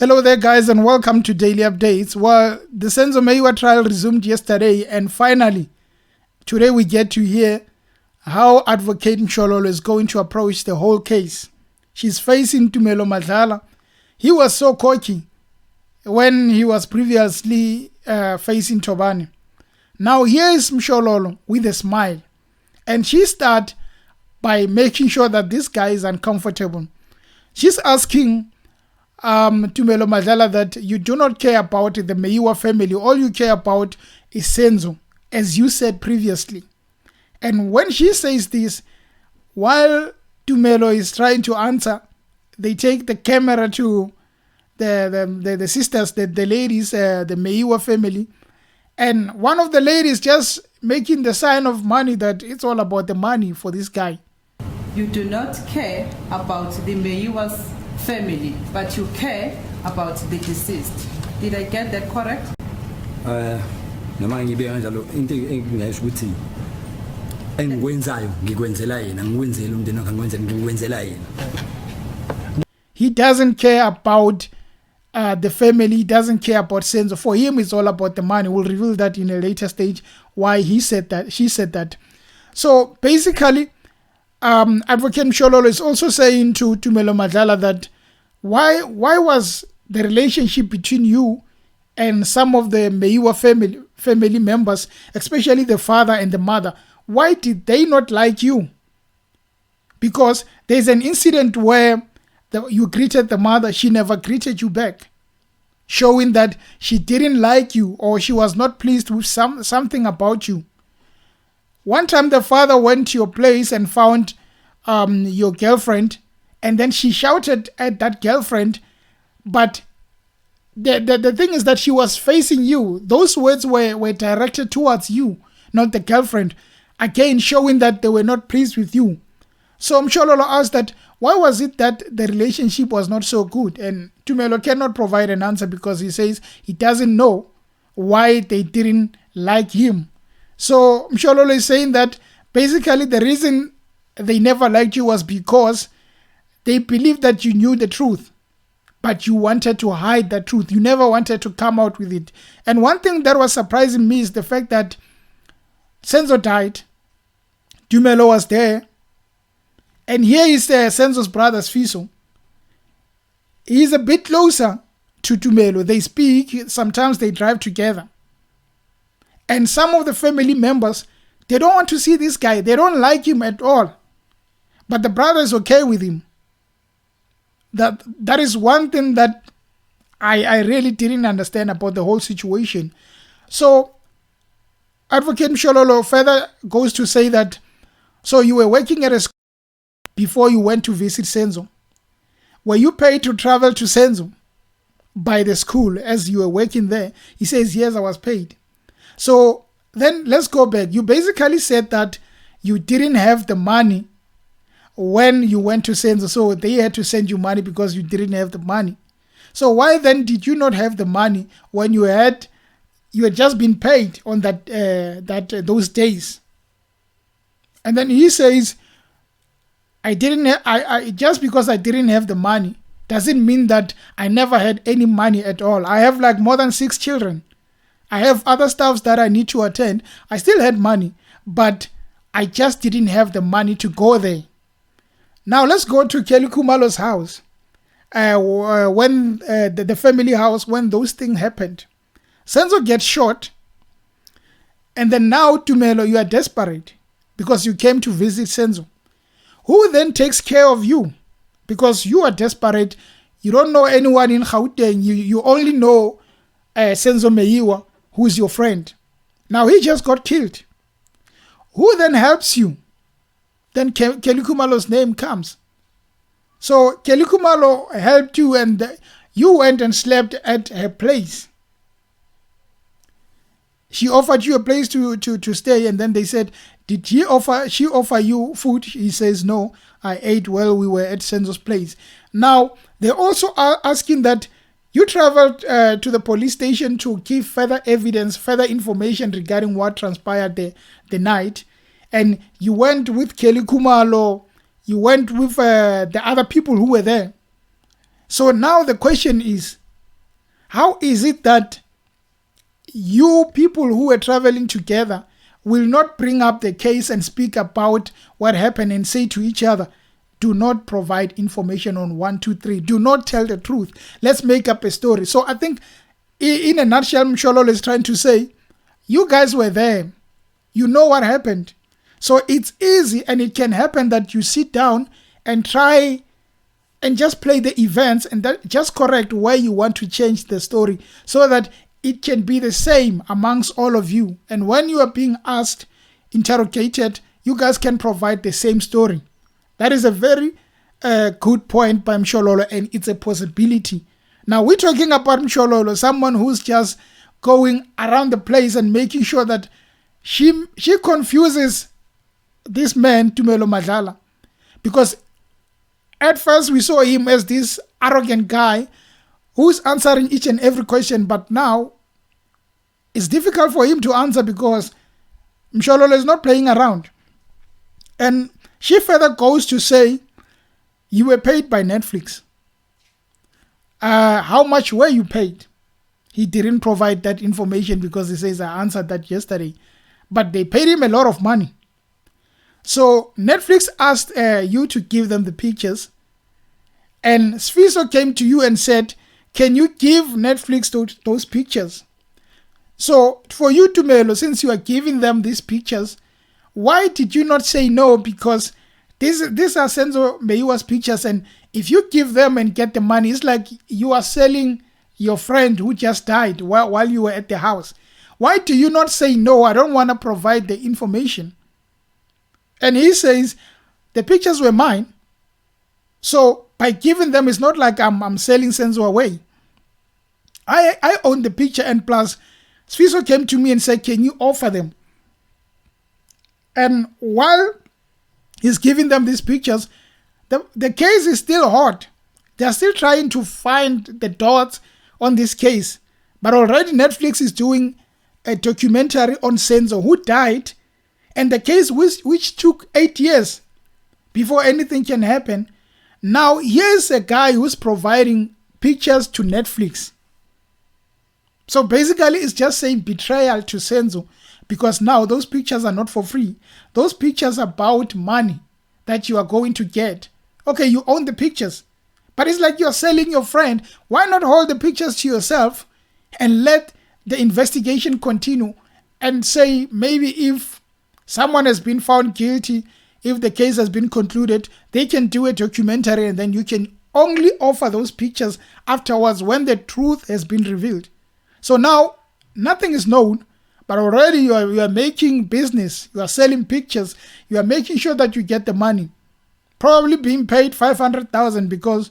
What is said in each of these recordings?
Hello there, guys, and welcome to Daily Updates. Well, the Senzo Meyiwa trial resumed yesterday, and finally, today we get to hear how Advocate Mshololo is going to approach the whole case. She's facing Tumelo Madlala. He was so cocky when he was previously facing Tobani. Now here is Mshololo with a smile, and she starts by making sure that this guy is uncomfortable. She's asking Tumelo Madlala that you do not care about the Meyiwa family. All you care about is Senzo, as you said previously. And when she says this, while Tumelo is trying to answer, they take the camera to the sisters, the ladies, the Meyiwa family. And one of the ladies just making the sign of money, that it's all about the money for this guy. You do not care about the Meyiwa's family, but you care about the deceased. Did I get that correct? Noma ngibe kanjalo into engisho ukuthi engikwenzayo ngikwenzela yena, ngikwenzela umndeni wakhe, ngikwenzela yena. He doesn't care about the family. He doesn't care about Senzo. For him, it's all about the money. We'll reveal that in a later stage, why he said that, she said that. So basically, Advocate Mshololo is also saying to Tumelo Madlala that why was the relationship between you and some of the Meyiwa family members, especially the father and the mother, why did they not like you? Because there's an incident where you greeted the mother, she never greeted you back, showing that she didn't like you or she was not pleased with something about you. One time the father went to your place and found your girlfriend, and then she shouted at that girlfriend, but the thing is that she was facing you. Those words were directed towards you, not the girlfriend, again showing that they were not pleased with you. So Mshololo asked that why was it that the relationship was not so good, and Tumelo cannot provide an answer because he says he doesn't know why they didn't like him. So Mshololo is saying that basically the reason they never liked you was because they believed that you knew the truth, but you wanted to hide the truth. You never wanted to come out with it. And one thing that was surprising me is the fact that Senzo died, Tumelo was there, and here is Senzo's brother Fiso. He's a bit closer to Tumelo. They speak, sometimes they drive together. And some of the family members, they don't want to see this guy. They don't like him at all. But the brother is okay with him. That is one thing that I really didn't understand about the whole situation. So Advocate Mshololo further goes to say that, so you were working at a school before you went to visit Senzo. Were you paid to travel to Senzo by the school as you were working there? He says, yes, I was paid. So then let's go back. You basically said that you didn't have the money when you went to Senzo, so they had to send you money because you didn't have the money. So why then did you not have the money when you had just been paid on those days? And then he says, I just because I didn't have the money doesn't mean that I never had any money at all. I have like more than 6 children. I have other stuffs that I need to attend. I still had money, but I just didn't have the money to go there. Now let's go to Kelly Khumalo's house. When the family house, when those things happened, Senzo gets shot, and then now Tumelo, you are desperate because you came to visit Senzo. Who then takes care of you? Because you are desperate. You don't know anyone in Gauteng. You only know Senzo Meyiwa, who is your friend. Now he just got killed. Who then helps you? Then Kelly Khumalo's name comes. So Kelly Khumalo helped you, and you went and slept at her place. She offered you a place to stay, and then they said, did she offer you food? He says, no, I ate while we were at Senzo's place. Now, they also are asking that you traveled to the police station to give further evidence, further information regarding what transpired the night. And you went with Kelly Khumalo, you went with the other people who were there. So now the question is, how is it that you people who were traveling together will not bring up the case and speak about what happened and say to each other, do not provide information on 1, 2, 3. Do not tell the truth. Let's make up a story. So I think in a nutshell, Mshololo is trying to say, you guys were there. You know what happened. So it's easy, and it can happen that you sit down and try and just play the events and that just correct where you want to change the story so that it can be the same amongst all of you. And when you are being asked, interrogated, you guys can provide the same story. That is a very good point by Mshololo, and it's a possibility. Now we're talking about Mshololo, someone who's just going around the place and making sure that she confuses this man, Tumelo Madlala. Because at first we saw him as this arrogant guy who's answering each and every question, but now it's difficult for him to answer because Mshololo is not playing around. And she further goes to say, you were paid by Netflix. How much were you paid? He didn't provide that information because he says, I answered that yesterday. But they paid him a lot of money. So Netflix asked you to give them the pictures. And Sfiso came to you and said, can you give Netflix those pictures? So for you, Tumelo, since you are giving them these pictures, why did you not say no? Because these are Senzo Meyiwa's pictures, and if you give them and get the money, it's like you are selling your friend who just died while you were at the house. Why do you not say no? I don't want to provide the information. And he says, the pictures were mine. So by giving them, it's not like I'm selling Senzo away. I own the picture, and plus, Sfiso came to me and said, can you offer them? And while he's giving them these pictures, the case is still hot. They're still trying to find the dots on this case. But already Netflix is doing a documentary on Senzo, who died, and the case which took 8 years before anything can happen. Now here's a guy who's providing pictures to Netflix. So basically it's just saying betrayal to Senzo, because now those pictures are not for free. Those pictures are about money that you are going to get. Okay, you own the pictures, but it's like you're selling your friend. Why not hold the pictures to yourself and let the investigation continue and say maybe if someone has been found guilty, if the case has been concluded, they can do a documentary and then you can only offer those pictures afterwards when the truth has been revealed. So now nothing is known, but already you are making business. You are selling pictures. You are making sure that you get the money. Probably being paid 500,000 because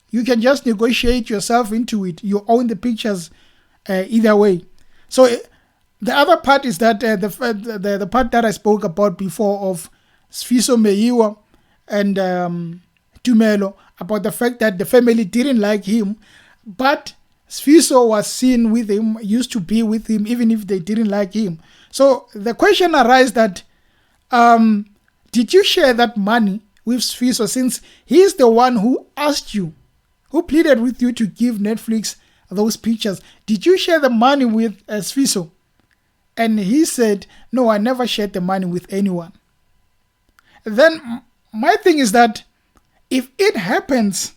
you can just negotiate yourself into it. You own the pictures either way. So the other part is that the part that I spoke about before of Sfiso, Meyiwa and Tumelo, about the fact that the family didn't like him, but Sfiso was seen with him, used to be with him, even if they didn't like him. So the question arises that, did you share that money with Sfiso, since he's the one who asked you, who pleaded with you to give Netflix those pictures? Did you share the money with Sfiso? And he said, no, I never shared the money with anyone. Then my thing is that if it happens,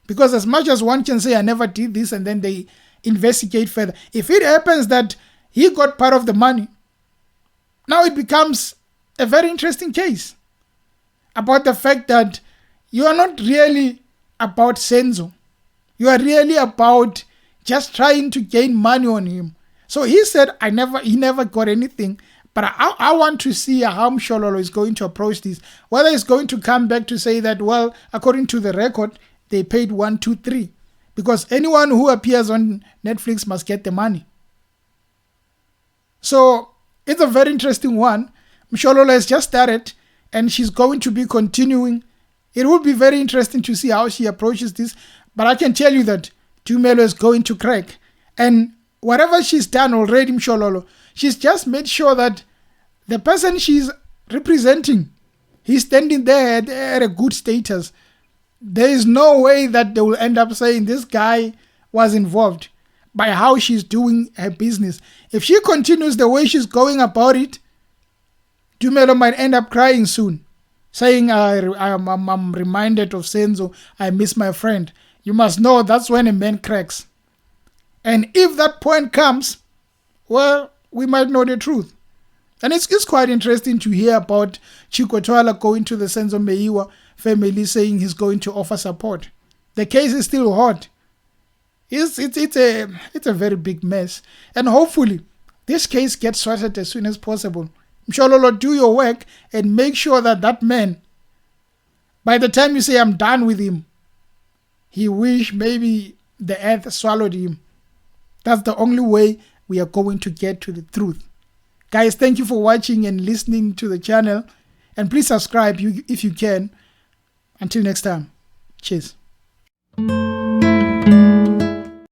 because as much as one can say, I never did this, and then they investigate further. If it happens that he got part of the money, now it becomes a very interesting case about the fact that you are not really about Senzo. You are really about just trying to gain money on him. So he said, he never got anything. But I want to see how Mshololo is going to approach this. Whether he's going to come back to say that, well, according to the record, they paid 1, 2, 3. Because anyone who appears on Netflix must get the money. So it's a very interesting one. Mshololo has just started and she's going to be continuing. It will be very interesting to see how she approaches this. But I can tell you that Tumelo is going to crack. And whatever she's done already, Mshololo, she's just made sure that the person she's representing, he's standing there at a good status. There is no way that they will end up saying this guy was involved. by how she's doing her business. If she continues the way she's going about it, Tumelo might end up crying soon, saying, I'm reminded of Senzo, I miss my friend. You must know that's when a man cracks. And if that point comes, well, we might know the truth. And it's quite interesting to hear about Chico Twala going to the Senzo Meyiwa family saying he's going to offer support. The case is still hot. It's a very big mess. And hopefully, this case gets sorted as soon as possible. Mshololo, do your work and make sure that that man, by the time you say I'm done with him, he wish maybe the earth swallowed him. That's the only way we are going to get to the truth. Guys, thank you for watching and listening to the channel. And please subscribe if you can. Until next time. Cheers.